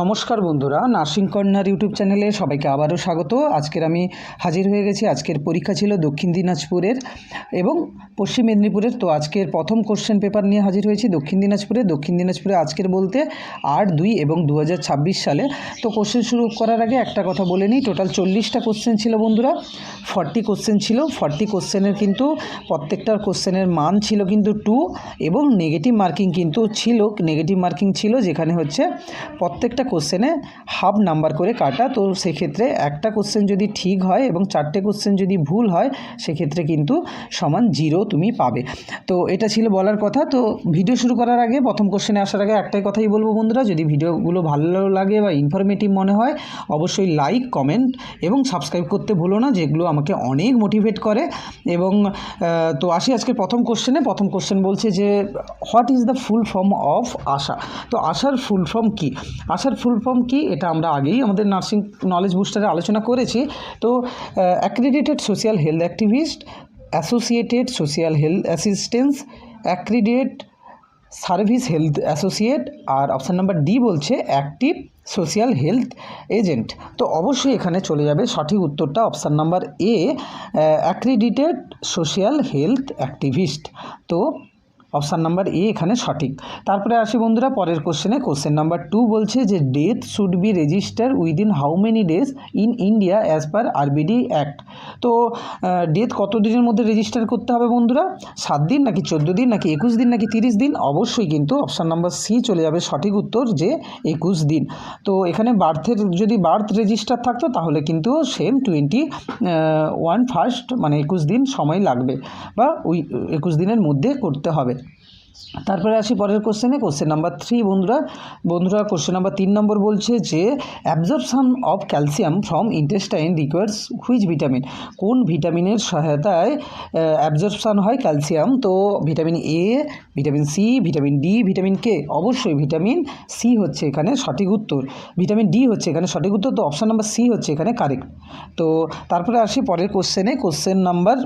নমস্কার বন্ধুরা, nursing corner YouTube চ্যানেলে সবাইকে আবারও স্বাগত। আজকের আমি হাজির হয়ে গেছি। আজকের পরীক্ষা ছিল দক্ষিণ দিনাজপুরের এবং পশ্চিম মেদিনীপুরের। তো আজকের প্রথম কোশ্চেন পেপার নিয়ে হাজির হয়েছি দক্ষিণ দিনাজপুরে আজকের বলতে 8-2 এবং 2026 সালে। তো কোশ্চেন শুরু করার আগে একটা কথা বলে নিই, টোটাল 40টা কোশ্চেন ছিল বন্ধুরা, 40 কোশ্চেন ছিল। 40 কোশ্চেনের কিন্তু প্রত্যেকটার কোশ্চেনের মান ছিল কিন্তু 2 এবং নেগেটিভ মার্কিং ছিল যেখানে হচ্ছে প্রত্যেকটা কোশ্চেনে হাফ নাম্বার করে কাটা। তো সেক্ষেত্রে একটা কোশ্চেন যদি ঠিক হয় এবং 4টে কোশ্চেন যদি ভুল হয় সেক্ষেত্রে কিন্তু সমান 0 তুমি পাবে। তো এটা ছিল বলার কথা। তো ভিডিও শুরু করার আগে, প্রথম কোশ্চেনে আসার আগে একটাই কথাই বলবো বন্ধুরা, যদি ভিডিওগুলো ভালো লাগে বা ইনফরমেটিভ মনে হয় অবশ্যই লাইক, কমেন্ট এবং সাবস্ক্রাইব করতে ভুলো না, যেগুলো আমাকে অনেক মোটিভেট করে। এবং তো আসি আজকে প্রথম কোশ্চেনে। প্রথম কোশ্চেন বলছে যে what is the full form of ASHA. তো আশার ফুল ফর্ম কী? আশার ফুল ফর্ম কী এটা আমরা আগেই আমাদের নার্সিং নলেজ বুস্টারে আলোচনা করেছি। তো accredited social health activist, associated social health assistance, accredited service health associate, আর অপশান নাম্বার ডি বলছে অ্যাক্টিভ সোশ্যাল হেলথ এজেন্ট। তো অবশ্যই এখানে চলে যাবে সঠিক উত্তরটা option number A, accredited social health activist. তো অপশান নাম্বার এ এখানে সঠিক। তারপরে আসি বন্ধুরা পরের কোশ্চেনে। কোশ্চেন নাম্বার 2 বলছে যে death should be register within how many days in India as per RBD act. তো ডেথ কত দিনের মধ্যে রেজিস্টার করতে হবে বন্ধুরা? 7 দিন নাকি 14 দিন নাকি 21 দিন নাকি 30 দিন? অবশ্যই কিন্তু অপশান নাম্বার সি চলে যাবে সঠিক উত্তর, যে 21 দিন। তো এখানে যদি বার্থ রেজিস্টার থাকতো তাহলে কিন্তু সেম 21 মানে 21 দিন সময় লাগবে, বা ওই 21 দিনের মধ্যে করতে হবে। তারপরে আসি পরের কোশ্চেনে। কোশ্চেন নাম্বার 3 বন্ধুরা কোশ্চেন নাম্বার 3 নম্বর বলছে যে absorption of calcium from intestine requires which vitamin. কোন ভিটামিনের সহায়তায় অ্যাবজর্পশন হয় ক্যালসিয়াম? তো vitamin A, vitamin C, vitamin D, vitamin K? অবশ্যই ভিটামিন সি হচ্ছে এখানে সঠিক উত্তর, ভিটামিন ডি হচ্ছে এখানে সঠিক উত্তর। তো অপশান নাম্বার সি হচ্ছে এখানে কারেক্ট। তো তারপরে আসি পরের কোশ্চেনে। কোশ্চেন নাম্বার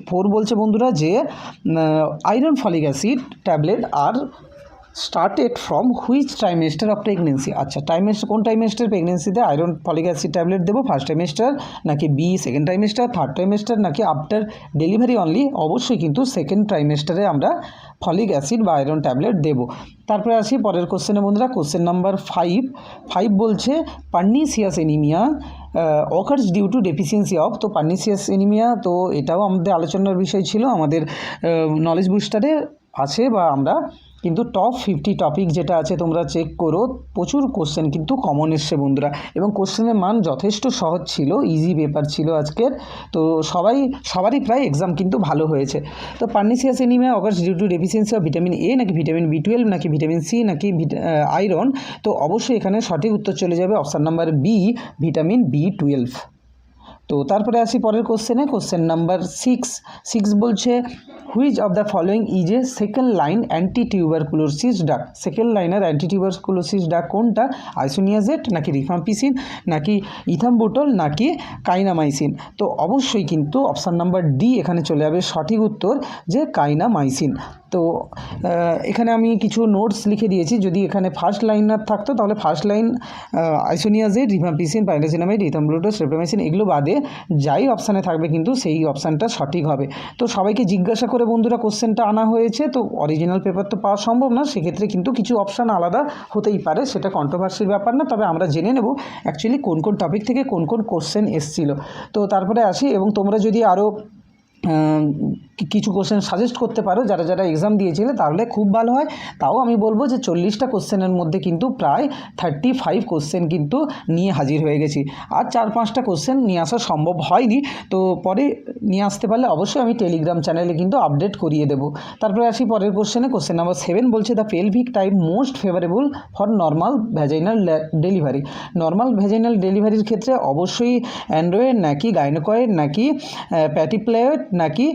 4 বলছে বন্ধুরা যে iron folic acid tablet are started from which trimester of pregnancy. আচ্ছা, কোন ট্রাইমেস্টার প্রেগনেন্সিতে আয়রন ফলিক অ্যাসিড ট্যাবলেট দেবো? ফার্স্ট ট্রাইমেস্টার নাকি B second trimester, third trimester নাকি আফটার ডেলিভারি অনলি? অবশ্যই কিন্তু সেকেন্ড ট্রাইমেস্টারে আমরা ফলিক অ্যাসিড বা আয়রন ট্যাবলেট দেবো। তারপরে আসি পরের কোশ্চেনে বন্ধুরা। কোশ্চেন নাম্বার 5 বলছে pernicious anaemia occurs due to deficiency of. তো পার্নিসিয়াস এনিমিয়া, তো এটাও আমাদের আলোচনার বিষয় ছিল, আমাদের নলেজ বুস্টারে আছে, বা আমরা কিন্তু টপ 50 টপিক যেটা আছে তোমরা চেক করো, প্রচুর কোশ্চেন কিন্তু কমন এসছে বন্ধুরা, এবং কোশ্চেনের মান যথেষ্ট সহজ ছিল, ইজি পেপার ছিল আজকের। তো সবারই প্রায় এক্সাম কিন্তু ভালো হয়েছে। তো pernicious anaemia occurs due to deficiency of vitamin A নাকি ভিটামিন B12 নাকি ভিটামিন সি নাকি আয়রন? তো অবশ্যই এখানে সঠিক উত্তর চলে যাবে option number B, vitamin B12। তো তারপরে আসি পরের কোশ্চেনে। কোশ্চেন নাম্বার 6 বলছে which of the following is a second line anti tuberculosis drug. Second লাইনের অ্যান্টি টিউবারকুলোসিস ড্রাগ কোনটা? আইসোনিয়াজেট নাকি রিফাম্পিসিন নাকি ইথাম্বুটল নাকি কাইনামাইসিন? তো অবশ্যই কিন্তু অপশান নাম্বার ডি এখানে চলে যাবে সঠিক উত্তর, যে কাইনামাইসিন। তো এখানে আমি কিছু নোটস লিখে দিয়েছি, যদি এখানে ফার্স্ট লাইনার থাকতো তাহলে first line আইসোনিয়াজেট, rifampicin, pyrazinamide, ইথাম্বুটল, streptomycin, এগুলো বাদে যাই অপশানে থাকবে কিন্তু সেই অপশানটা সঠিক হবে। তো সবাইকে জিজ্ঞাসা করে বন্ধুরা কোশ্চেনটা আনা হয়েছে, তো অরিজিনাল পেপার তো পাওয়া সম্ভব না, সেক্ষেত্রে কিন্তু কিছু অপশান আলাদা হতেই পারে, সেটা কন্ট্রোভার্সির ব্যাপার না। তবে আমরা জেনে নেব অ্যাকচুয়ালি কোন কোন টপিক থেকে কোন কোন কোশ্চেন এসেছিল। তো তারপরে আসি, এবং তোমরা যদি আরও কিছু কোশ্চেন সাজেস্ট করতে পারো যারা এক্সাম দিয়েছিলে তাহলে খুব ভালো হয়। তাও আমি বলবো যে 40টা কোশ্চেনের মধ্যে কিন্তু প্রায় 35 কোশ্চেন কিন্তু নিয়ে হাজির হয়ে গেছি, আর 4-5টা কোশ্চেন নিয়ে আসা সম্ভব হয়নি। তো পরে নিয়ে আসতে পারলে অবশ্যই আমি টেলিগ্রাম চ্যানেলে কিন্তু আপডেট করিয়ে দেবো। তারপরে আসি পরের কোশ্চেনে। কোশ্চেন নাম্বার 7 বলছে the pelvic type most favourable for normal vaginal delivery. Normal vaginal ডেলিভারির ক্ষেত্রে অবশ্যই অ্যান্ড্রয়েড নাকি গাইনোকয়েড নাকি প্যাটিপ্লয়েড নাকি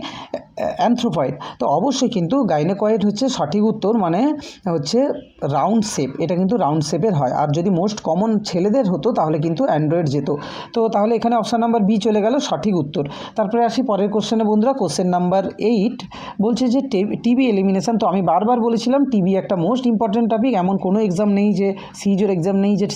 অ্যানথ্রোপয়েড। তো অবশ্যই কিন্তু গাইনোকয়েড হচ্ছে সঠিক উত্তর, মানে হচ্ছে রাউন্ড শেপ, এটা কিন্তু রাউন্ড শেপের হয়। আর যদি মোস্ট কমন ছেলেদের হতো তাহলে কিন্তু অ্যান্ড্রয়েড যেত। তো তাহলে এখানে অপশান নাম্বার বি চলে গেল সঠিক উত্তর। তারপরে আসি পরের কোশ্চেনে বন্ধুরা, কোশ্চেন নাম্বার 8 বলছে যে টিবি এলিমিনেশন। তো আমি বারবার বলেছিলাম টিবি একটা মোস্ট ইম্পর্টেন্ট টপিক, এমন কোনো এক্সাম নেই যে সিইজোর এক্সাম নেই যে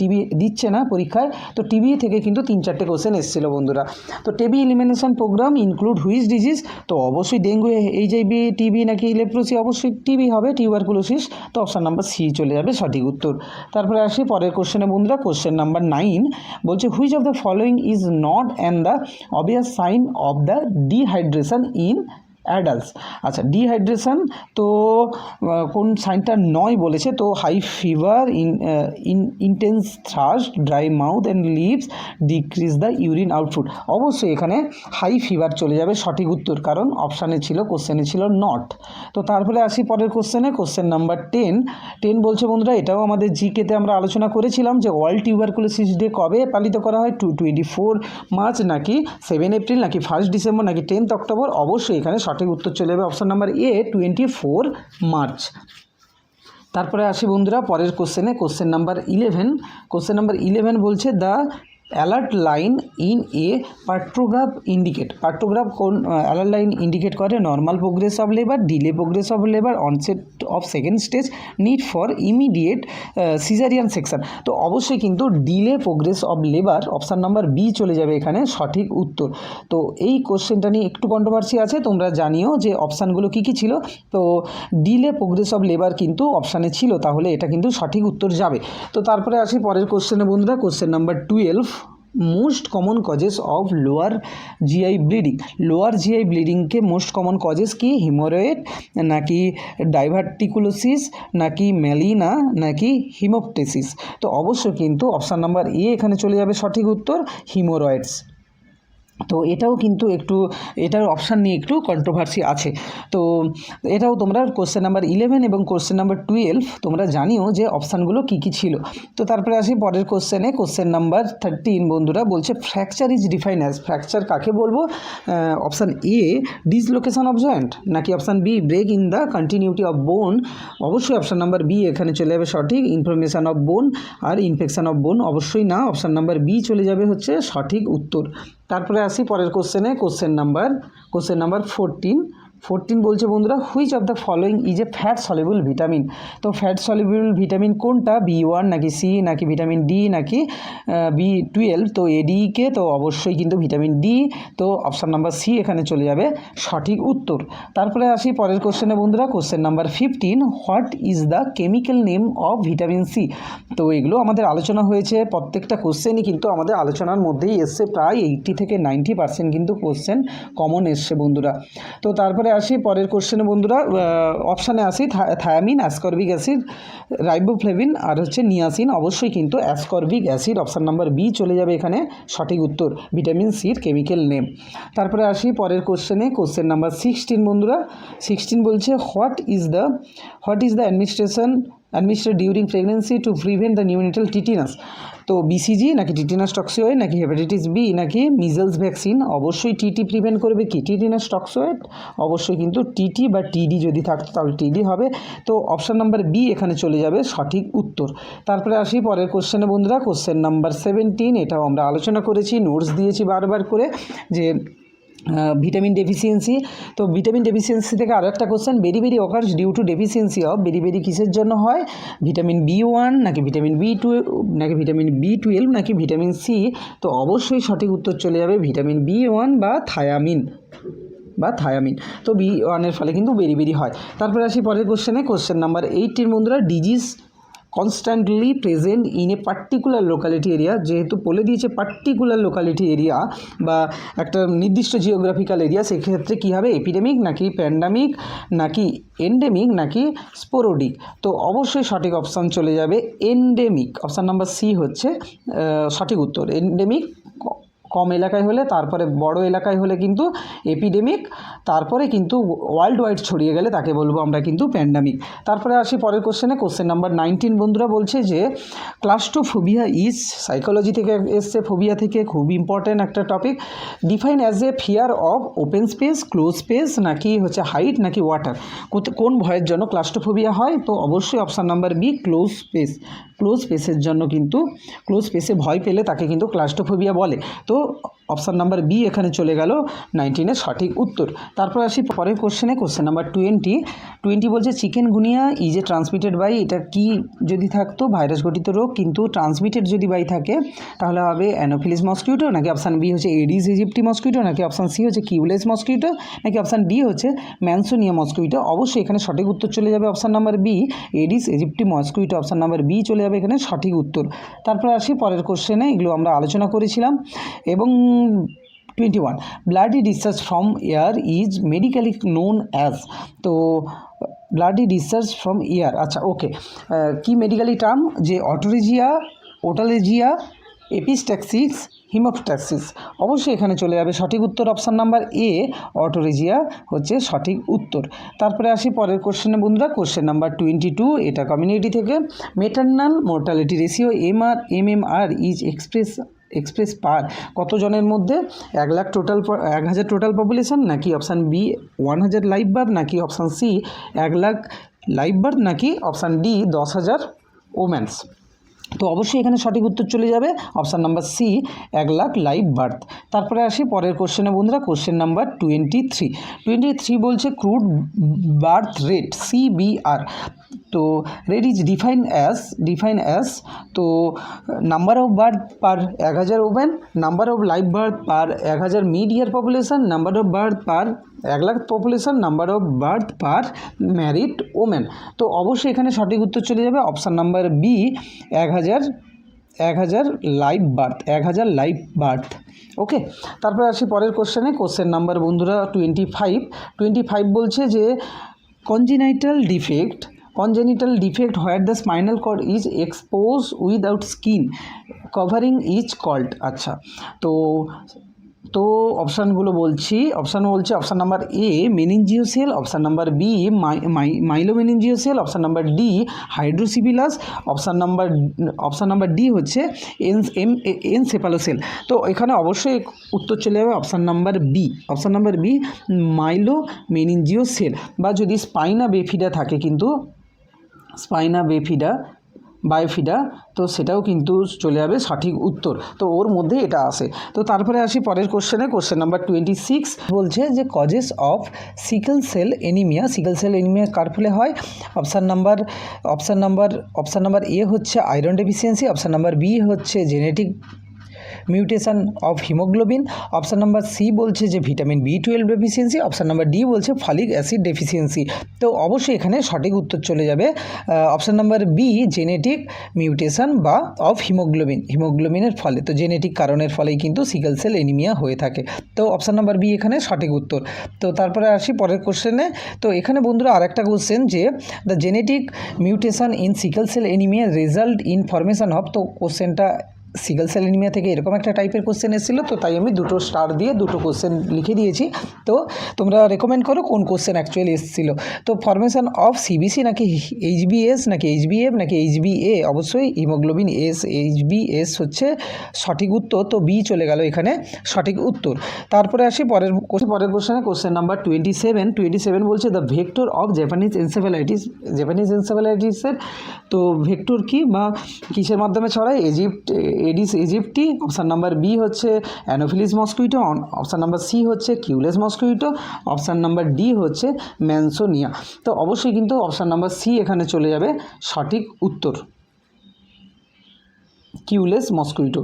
টিবি দিচ্ছে না পরীক্ষায়। তো টিবি থেকে কিন্তু 3-4টে কোশ্চেন এসেছিলো বন্ধুরা। তো TB elimination programme include which disease? তো অবশ্যই ডেঙ্গু, এইচআইভি, টিবি নাকি লেপ্রোসি? অবশ্যই টিবি হবে, টিউবারকুলোসিস। তো অপশান নাম্বার সি চলে যাবে সঠিক উত্তর। তারপরে আসি পরের কোশ্চেনে বন্ধুরা, কোশ্চেন নাম্বার 9 বলছে which of the following is not and the obvious sign of the dehydration in adults. আচ্ছা, ডিহাইড্রেশন তো কোন সাইনটা নয় বলেছে? তো high fever, intense thirst, dry mouth and lips, decrease the urine output. অবশ্যই এখানে হাই ফিভার চলে যাবে সঠিক উত্তর, কারণ অপশানে ছিল, কোশ্চেনে ছিল নট। তো তারপরে আসি পরের কোশ্চেনে, কোশ্চেন নাম্বার 10 বলছে বন্ধুরা, এটাও আমাদের জিকেতে আমরা আলোচনা করেছিলাম যে ওয়ার্ল্ড টিউবারকুলোসিস ডে কবে পালিত করা হয়? 24 মার্চ নাকি 7 এপ্রিল নাকি 1 ডিসেম্বর নাকি 10 অক্টোবর? অবশ্যই এখানে সঠিক উত্তর চলে যাবে অপশান নাম্বার এ, 24 মার্চ। তারপরে আসি বন্ধুরা পরের কোশ্চেনে, কোশ্চেন নাম্বার 11। কোশ্চেন নাম্বার 11 বলছে the alert line in a partograph indicate. Partograph কোন অ্যালার্ট লাইন ইন্ডিকেট করে? Normal progress of labour, delay progress of labour, onset of second stage, need for immediate caesarean section. তো অবশ্যই কিন্তু delay progress of labour, option number B চলে যাবে এখানে সঠিক উত্তর। তো এই কোশ্চেনটা নিয়ে একটু কন্ট্রোভার্সি আছে, তোমরা জানিও যে অপশানগুলো কী কী ছিল। তো ডিলে প্রোগ্রেস অফ লেবার কিন্তু অপশানে ছিল, তাহলে এটা কিন্তু সঠিক উত্তর যাবে। তো তারপরে আসি পরের কোশ্চেনে বন্ধুরা, question number 12 most common causes of lower GI bleeding. Lower GI ব্লিডিংকে মোস্ট কমন কজেস কি? হিমোরয়েড নাকি ডাইভার্টিকুলোসিস নাকি ম্যালিনা নাকি হিমোপটেসিস? তো অবশ্যই কিন্তু অপশান নাম্বার এ এখানে চলে যাবে সঠিক উত্তর, হিমোরয়েডস। তো এটাও কিন্তু একটু, এটার অপশান নিয়ে একটু কন্ট্রোভার্সি আছে। তো এটাও তোমরা কোশ্চেন নাম্বার 11 এবং কোশ্চেন নাম্বার 12 তোমরা জানিও যে অপশানগুলো কী কী ছিল। তো তারপরে আসি পরের কোশ্চেনে, কোশ্চেন নাম্বার 13 বন্ধুরা বলছে fracture is define as. Fracture কাকে বলবো? Option A dislocation of joint নাকি option B break in the continuity of bone? অবশ্যই অপশান নাম্বার বি এখানে চলে যাবে সঠিক, ইনফরমেশন অফ বোন আর ইনফেকশন অফ বোন অবশ্যই না, অপশান নাম্বার বি চলে যাবে হচ্ছে সঠিক উত্তর। তারপরে আসি পরের কোশ্চেনে, কোশ্চেন নাম্বার 14 বলছে বন্ধুরা which of the following is a fat soluble vitamin. তো ফ্যাট সলিউবল ভিটামিন কোনটা? B1 নাকি সি নাকি ভিটামিন ডি নাকি B12? তো এডিকে তো অবশ্যই কিন্তু ভিটামিন ডি। তো অপশান নাম্বার সি এখানে চলে যাবে সঠিক উত্তর। তারপরে আসি পরের কোশ্চেনে বন্ধুরা, question number 15 what is the chemical name of vitamin C. তো এগুলো আমাদের আলোচনা হয়েছে, প্রত্যেকটা কোশ্চেনই কিন্তু আমাদের আলোচনার মধ্যেই এসছে, প্রায় 80 থেকে 90% কিন্তু কোশ্চেন কমন এসছে বন্ধুরা। তো তারপরে আসি পরের কোশ্চেনে বন্ধুরা, অপশানে আসি থায়ামিন, অ্যাসকর্বিক অ্যাসিড, রাইবোফ্লেভিন আর হচ্ছে নিয়াসিন। অবশ্যই কিন্তু ascorbic acid, option number B চলে যাবে এখানে সঠিক উত্তর, ভিটামিন সির কেমিক্যাল নেম। তারপরে আসি পরের কোশ্চেনে, কোশ্চেন নাম্বার 16 বন্ধুরা। 16 বলছে what is the administered during pregnancy to prevent the neonatal tetanus। তো বিসিজি নাকি টিটেনাস টক্সিওয়েড নাকি হেপাটাইটিস বি নাকি মিজলস ভ্যাকসিন? অবশ্যই টিটি প্রিভেন্ট করবে কি? টিটেনাস টক্সিওয়েড। অবশ্যই কিন্তু টিটি বা টিডি যদি থাকতো তাহলে টিডি হবে। তো অপশান নাম্বার বি এখানে চলে যাবে সঠিক উত্তর। তারপরে আসি পরের কোশ্চেনে বন্ধুরা, কোশ্চেন নাম্বার 17। এটাও আমরা আলোচনা করেছি, নোটস দিয়েছি বারবার করে যে ভিটামিন ডেফিসিয়েন্সি। তো ভিটামিন ডেফিসিয়েন্সি থেকে আরও একটা question, beri occurs due to deficiency of beri কিসের জন্য হয়? ভিটামিন B1 নাকি ভিটামিন B2 নাকি ভিটামিন B12 নাকি ভিটামিন সি? তো অবশ্যই সঠিক উত্তর চলে যাবে ভিটামিন B1 বা থায়ামিন। তো B1-এর ফলে কিন্তু বেরি হয়। তারপরে আসি পরের কোশ্চেনে, কোশ্চেন নাম্বার 18 বন্ধুরা disease constantly present in a particular locality area. যেহেতু বলে দিয়েছে পার্টিকুলার লোকালিটি এরিয়া বা একটা নির্দিষ্ট জিওগ্রাফিক্যাল এরিয়া, সেক্ষেত্রে কী হবে? এপিডেমিক নাকি প্যান্ডামিক নাকি এন্ডেমিক নাকি স্পোরোডিক? তো অবশ্যই সঠিক অপশান চলে যাবে এন্ডেমিক, অপশান নাম্বার সি হচ্ছে সঠিক উত্তর, এন্ডেমিক কম এলাকায় হলে, তারপরে বড় এলাকায় হলে কিন্তু এপিডেমিক, তারপরে কিন্তু ওয়ার্ল্ড ওয়াইড ছড়িয়ে গেলে তাকে বলবো আমরা কিন্তু প্যান্ডামিক। তারপরে আসি পরের কোশ্চেনে। কোশ্চেন নাম্বার 19 বন্ধুরা বলছে যে ক্লাস্ট্রোফোবিয়া ইজ, সাইকোলজি থেকে এসছে, ফোবিয়া থেকে, খুব ইম্পর্ট্যান্ট একটা topic. Define as a fear of open space, close space, নাকি হচ্ছে হাইট, নাকি ওয়াটার। কোন ভয়ের জন্য ক্লাস্ট্রোফোবিয়া হয়? তো অবশ্যই option number B, close space. Close স্পেসের জন্য কিন্তু, ক্লোজ স্পেসে ভয় পেলে তাকে কিন্তু ক্লাস্ট্রোফোবিয়া বলে। তো অপশান নাম্বার বি এখানে চলে গেল 19-এর সঠিক উত্তর। তারপর আসি পরের কোশ্চেনে। কোশ্চেন নাম্বার 20 বলছে chikungunya is a transmitted by, এটা কি যদি থাকতো? ভাইরাস ঘটিত রোগ, কিন্তু ট্রান্সমিটেড যদি বাই থাকে তাহলে হবে অ্যানোফিলিস মসকিউটো, নাকি অপশান বি হচ্ছে এডিস ইজিপ্টি মসকিউটো, নাকি অপশান সি হচ্ছে কিউলেস মসকিউটো, নাকি অপশান ডি হচ্ছে ম্যানসোনিয়া মসকিউটো। অবশ্যই এখানে সঠিক উত্তর চলে যাবে option number B, aedes aegypti mosquito. Option number B চলে যাবে এখানে সঠিক উত্তর। তারপরে আসি পরের কোশ্চেনে, এগুলো আমরা আলোচনা করেছিলাম। এবং 21 bloody discharge from air is medically known as. তো ব্লাডি ডিসচার্জ ফ্রম এয়ার, আচ্ছা ওকে, কি মেডিক্যালি টার্ম? যে অটোরেজিয়া, ওটালেজিয়া, এপিস্ট্যাক্সিস, হিমোস্ট্যাক্সিস। অবশ্যই এখানে চলে যাবে সঠিক উত্তর অপশান নাম্বার এ, অটোরেজিয়া হচ্ছে সঠিক উত্তর। তারপরে আসি পরের কোশ্চেনে বন্ধুরা। কোশ্চেন নাম্বার 22, এটা কমিউনিটি থেকে। Maternal mortality ratio MMR is express per কতজনের মধ্যে? 1,00,000 টোটাল, 1,000 টোটাল পপুলেশন, নাকি অপশান বি 1,000 লাইভ বার্থ, নাকি অপশান সি 1,00,000 লাইভ বার্থ, নাকি অপশান ডি 10,000 ওমেন্স। তো অবশ্যই এখানে সঠিক উত্তর চলে যাবে option number C, 1,00,000 live birth. তারপরে আসি পরের কোশ্চেনে বন্ধুরা। কোশ্চেন নাম্বার 23 বলছে ক্রুড বার্থ রেট, CBR। তো রেট ইজ ডিফাইন অ্যাজ, তো number of birth per 1,000 women, number of live birth per 1,000 mid year population, number of birth per 1,00,000 population, number of birth per married women. তো অবশ্যই এখানে সঠিক উত্তর চলে যাবে option number B, 1,000 live birth, 1,000 live birth. Okay, তারপরে আসি পরের কোশ্চেনে। কোশ্চেন নাম্বার বন্ধুরা 25 বলছে যে congenital defect where the spinal cord is expose without skin covering is called. আচ্ছা, তো অপশানগুলো বলছি। Option number A meningocele, option number B myelomeningocele, option number D hydrocephalus, option number D হচ্ছে এনসেফালোসেল। তো এখানে অবশ্যই উত্তর চলে যাবে অপশান নাম্বার বি মাইলোমেনিনজিওসেল। বা যদি স্পাইনা বেফিডা থাকে, কিন্তু স্পাইনা বায়োফিডা, তো সেটাও কিন্তু চলে যাবে সঠিক উত্তর। তো ওর মধ্যে এটা আসে। তো তারপরে আসি পরের কোশ্চেনে। কোশ্চেন নাম্বার 26 বলছে যে causes of sickle cell anaemia কার ফলে হয়? অপশান নাম্বার এ হচ্ছে iron deficiency, option number B হচ্ছে genetic mutation of haemoglobin, option number C বলছে যে vitamin B12 deficiency, option number D বলছে ফলিক অ্যাসিড ডেফিসিয়েন্সি। তো অবশ্যই এখানে সঠিক উত্তর চলে যাবে option number B, genetic mutation বা অফ হিমোগ্লোবিনের ফলে। তো জেনেটিক কারণের ফলেই কিন্তু সিকেল সেল এনিমিয়া হয়ে থাকে। তো অপশান নাম্বার বি এখানে সঠিক উত্তর। তো তারপরে আসি পরের কোশ্চেনে। তো এখানে বন্ধুরা আরেকটা কোশ্চেন যে the genetic mutation in sickle cell anaemia result in formation of. তো কোশ্চেনটা সিকেল সেল এনিমিয়া থেকে এরকম একটা টাইপের কোশ্চেন এসেছিলো, তো তাই আমি 2 স্টার দিয়ে 2 কোশ্চেন লিখে দিয়েছি। তো তোমরা রেকমেন্ড করো কোন কোশ্চেন অ্যাকচুয়ালি এসেছিলো। তো ফরমেশন অফ সিবিসি, নাকি HBS, নাকি HBF, নাকি HBA। অবশ্যই হিমোগ্লোবিন HBS হচ্ছে সঠিক উত্তর। তো বি চলে গেল এখানে সঠিক উত্তর। তারপরে আসি পরের কোশ্চেনে। কোশ্চেন নাম্বার 27 বলছে দ্য ভেক্টর অফ জাপানিজ এনসেফ্যালাইটিসের তো ভেক্টর কি বা কিসের মাধ্যমে ছড়ায়? Aedes aegypti. Option number B হচ্ছে Anopheles mosquito, option number C হচ্ছে Culex mosquito, option number D হচ্ছে ম্যানসোনিয়া। তো অবশ্যই কিন্তু অপশান নাম্বার সি এখানে চলে যাবে সঠিক উত্তর, কিউলেস মসকুইটো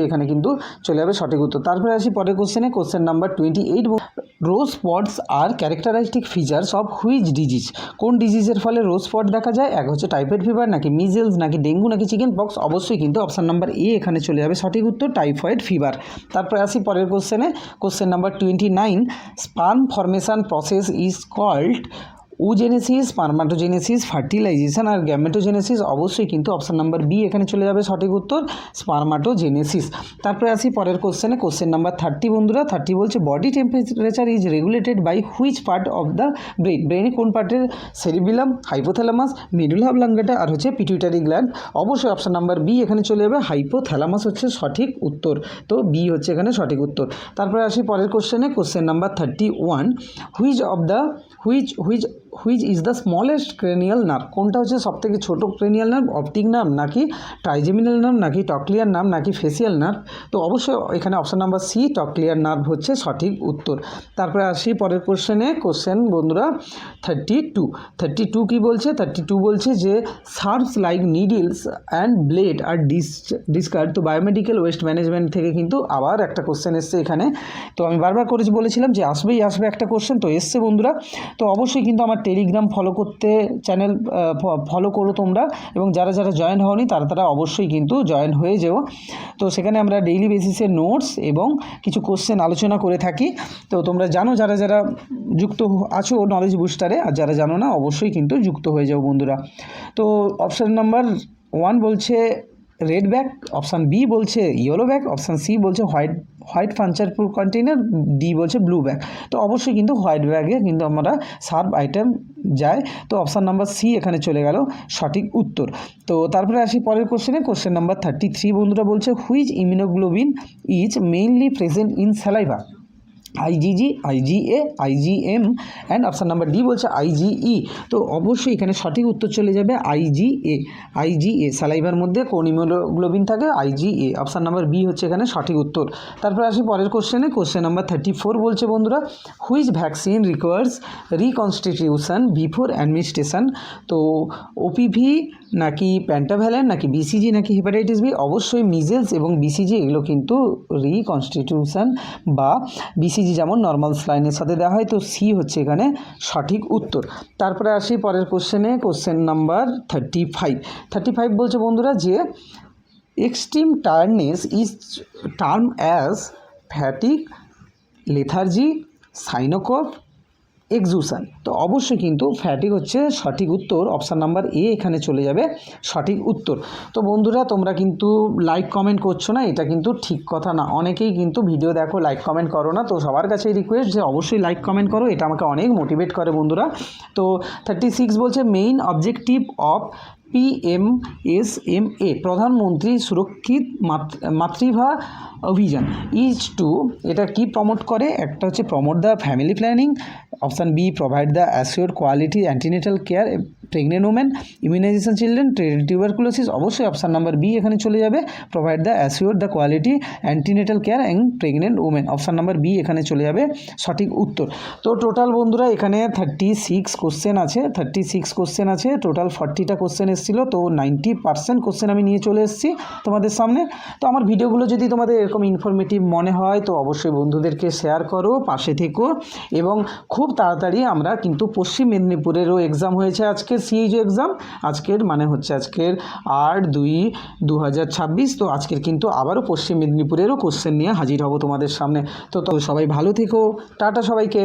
এখানে কিন্তু চলে যাবে সঠিক উত্তর। তারপরে আসি পরের কোশ্চেনে। Question number 28 rose spots are characteristic features of which disease. কোন ডিজিজের ফলে রোজ স্পট দেখা যায়? এক হচ্ছে টাইফয়েড ফিভার, নাকি মিজেলস, নাকি ডেঙ্গু, নাকি চিকেন পক্স। অবশ্যই কিন্তু অপশান নাম্বার এ এখানে চলে যাবে সঠিক উত্তর, টাইফয়েড ফিভার। তারপরে আসি পরের কোশ্চেনে। Question number 29 sperm formation process is called oogenesis, spermatogenesis, fertilisation আর গ্যামেটোজেনেসিস, অবশ্যই কিন্তু অপশান নাম্বার বি এখানে চলে যাবে সঠিক উত্তর, স্পার্মাটোজেনেসিস। তারপরে আসি পরের কোশ্চেনে, কোশ্চেন নাম্বার 30 বন্ধুরা। 30 বলছে body temperature is regulated by which part of the brain. ব্রেনে কোন পার্টের? সেরিবেলাম, হাইপোথ্যালামাস, মেডুলা অবলাঙ্গাটা আর হচ্ছে পিটুইটারি গ্ল্যান্ড। অবশ্যই অপশান নাম্বার বি এখানে চলে যাবে, হাইপোথ্যালামাস হচ্ছে সঠিক উত্তর। তো বি হচ্ছে এখানে সঠিক উত্তর। তারপরে আসি পরের কোশ্চেনে, question number 31, which is the smallest cranial nerve. কোনটা হচ্ছে সবথেকে ছোটো ক্রেনিয়াল নার্ভ? অপটিক নার্ভ নাকি ট্রাইজেমিনাল নার্ভ নাকি টকলিয়ার নার্ভ নাকি ফেসিয়াল নার্ভ? তো অবশ্যই এখানে অপশান নাম্বার সি টকলিয়ার নার্ভ হচ্ছে সঠিক উত্তর। তারপরে আসি পরের কোশ্চেন বন্ধুরা 32 কি বলছে? 32 বলছে যে sharps like needles and blade are discard. তো বায়োমেডিক্যাল ওয়েস্ট ম্যানেজমেন্ট থেকে কিন্তু আবার একটা কোশ্চেন এসছে এখানে। তো আমি বারবার বলেছিলাম যে আসবে একটা কোশ্চেন, তো এসছে বন্ধুরা। তো অবশ্যই কিন্তু আমার টেলিগ্রাম ফলো করতে, চ্যানেল ফলো করো তোমরা, এবং যারা জয়েন হওনি তারা অবশ্যই কিন্তু জয়েন হয়ে যেও। তো সেখানে আমরা ডেইলি বেসিসে নোটস এবং কিছু কোশ্চেন আলোচনা করে থাকি। তো তোমরা জানো যারা যুক্ত আছো নলেজ বুস্টারে, আর যারা জানো না অবশ্যই কিন্তু যুক্ত হয়ে যাও বন্ধুরা। তো অপশান নাম্বার 1 বলছে রেড ব্যাগ, অপশান বি বলছে ইয়েলো ব্যাগ, অপশান সি বলছে হোয়াইট ফাঞ্চার কন্টেইনার, ডি বলছে ব্লু ব্যাগ। তো অবশ্যই কিন্তু হোয়াইট ব্যাগে কিন্তু আমরা সার্ভ আইটেম যায়। তো অপশান নাম্বার সি এখানে চলে গেল সঠিক উত্তর। তো তারপরে আসি পরের কোশ্চেন নাম্বার 33 বন্ধুরা বলছে which immunoglobulin is mainly present in saliva. IgG, IgA, IgM and option number D বলছে IgE। তো অবশ্যই এখানে সঠিক উত্তর চলে যাবে IgA। স্যালাইভার মধ্যে কোন ইমিউনোগ্লোবিন থাকে? IgA। অপশান নাম্বার বি হচ্ছে এখানে সঠিক উত্তর। তারপরে আসি পরের কোশ্চেন নাম্বার 34 বলছে বন্ধুরা which vaccine requires reconstitution before administration. তো OPV নাকি প্যান্টাভ্যালেন্ট নাকি BCG নাকি হেপাটাইটিস বি? অবশ্যই মিজেলস এবং BCG এগুলো কিন্তু রিকনস্টিটিউশন বা BCG যেমন নর্মাল স্লাইনের সাথে দেওয়া হয়। তো সি হচ্ছে এখানে সঠিক উত্তর। তারপরে আসি পরের কোশ্চেন নাম্বার 35 বলছে বন্ধুরা যে extreme tiredness is term as fatigue, lethargy, সাইনোকফ, এক্সুশন। তো অবশ্যই কিন্তু ফ্যাটিক হচ্ছে সঠিক উত্তর, অপশান নাম্বার এ এখানে চলে যাবে সঠিক উত্তর। তো বন্ধুরা তোমরা কিন্তু লাইক কমেন্ট করছো না, এটা কিন্তু ঠিক কথা না। অনেকেই কিন্তু ভিডিও দেখো লাইক কমেন্ট করো না। তো সবার কাছেই রিকোয়েস্ট যে অবশ্যই লাইক কমেন্ট করো, এটা আমাকে অনেক মোটিভেট করে বন্ধুরা। তো 36 বলছে মেইন অবজেক্টিভ অফ PMSMA প্রধানমন্ত্রী সুরক্ষিত মাতৃভা অভিযান ইজ টু, এটা কি প্রমোট করে? একটা হচ্ছে promote the family planning, option B provide the assure quality antenatal care pregnant women, immunisation children, tuberculosis. অবশ্যই অপশান নাম্বার বি এখানে চলে যাবে, provide the assure the quality antenatal care and pregnant women. Option number B এখানে চলে যাবে সঠিক উত্তর। তো টোটাল বন্ধুরা এখানে 36 কোশ্চেন আছে, টোটাল 40টা কোশ্চেন এসেছিলো। তো 90% কোশ্চেন আমি নিয়ে চলে এসেছি তোমাদের সামনে। তো আমার ভিডিওগুলো যদি তোমাদের এরকম ইনফরমেটিভ মনে হয় তো অবশ্যই বন্ধুদেরকে শেয়ার করো, পাশে থেকো। এবং খুব তাড়াতাড়ি আমরা কিন্তু পশ্চিম মেদিনীপুরেরও এক্সাম হয়েছে আজকে, CHO এক্সাম আজকের, মানে হচ্ছে আজকের 8/2/2026। তো আজকের কিন্তু আবারও পশ্চিম মেদিনীপুরেরও কোশ্চেন নিয়ে হাজির হব তোমাদের সামনে। তো সবাই ভালো থেকো, টাটা সবাইকে।